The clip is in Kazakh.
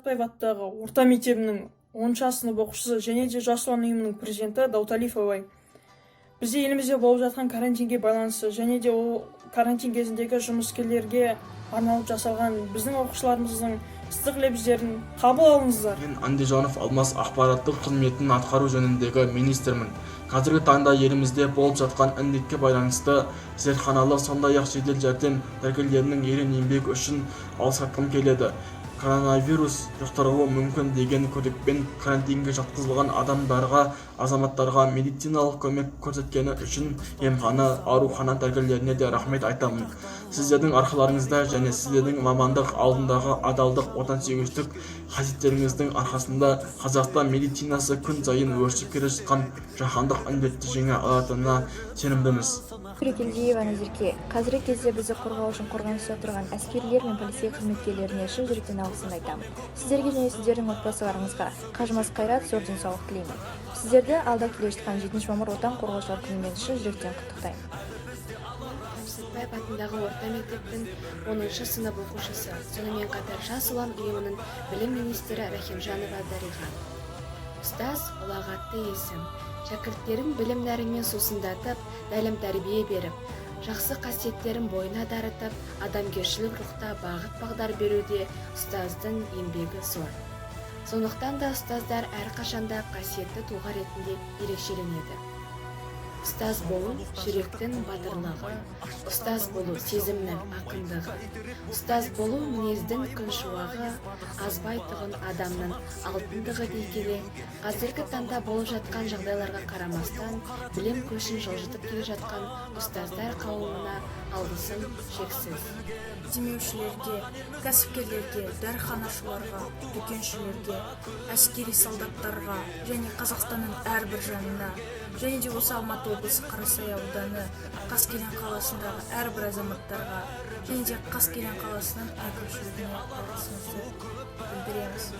Сатпаев атындағы орта мектебінің 10 сынып оқушысы және де жас ұлан ұйымының президенті Дауталиев абай. Бізде елімізде болып жатқан карантинге байланысты және де ол карантин кезіндегі жұмыскерлерге арналып жасалған біздің оқушыларымыздың ыстық лебіздерін қабыл алыңыздар. Мен Андижанов Алмас ақпараттық қызметін атқару жөніндегі министрмін. Қазіргі таңда елімізде болып жатқан індетке байланысты зертханалық, сондай-ақ жедел жәрдем дәрігерлерінің ерен еңбегі үшін алғыс келеді. Коронавирус жұқтыруы мүмкін деген күдікпен карантинге жатқызылған адамдарға, азаматтарға медициналық көмек көрсеткені үшін емхана, аурухана дәрігерлеріне де рахмет айтамын. Сіздердің арқаларыңызда және сіздердің мамандық алдындағы адалдық, отансүйгіштік қасиеттеріңіздің арқасында Қазақстан медицинасы күн сайын өршіп келе жатқан жаһандық індетті жеңе алатынына сенімдіміз. Түрекелдиева Назерке, қазіргі кезде бізді қорғау үшін қорғаныста тұрған әскерилер мен полицей қызметкерлеріне шын жүректен алғысын айтамын. Сіздерге және сіздердің отбасыларыңызға қажымас қайрат, зор денсаулық тілеймін. Сіздерді алда келе жатқан 7 мамыр отан қорғаушылар күнімен шын жүректен құттықтаймын. Сатпаев атындағы орта мектептің 10 сынып оқушысы, сонымен қатар жас ұлан ұйымының білім министрі Рахимжанова Дариға. Ұстаз ұлағатты есім, шәкірттерін білім нәрімен сусындатып, тәлім тәрбие беріп, жақсы қасиеттерін бойына дарытып, адамгершілік рухта бағыт-бағдар беруде ұстаздың еңбегі зор. Сондықтан да ұстаздар әрқашанда қасиетті тұлға ретінде ерекшеленеді. Ұстаз болу жүректің батырлығы, ұстаз болу сезімнің ақындығы, ұстаз болу мінездің күншуағы, азбайтұғын адамның алтындығы дей келе, қазіргі таңда болып жатқан жағдайларға қарамастан білім көшін жылжытып келе жатқан ұстаздар қауымына алғысым шексіз. Демеушілерге, кәсіпкерлерге, дәріханашыларға, дүкеншілерге, әскери солдаттарға және Қазақстанның әрбір жанына, және де осы Алматы облысы Қарасай ауданы Қаскелең қаласындағы әрбір азаматтарға және де Қаскелең қаласының әкімшілігіне алғысымызды білдіреміз.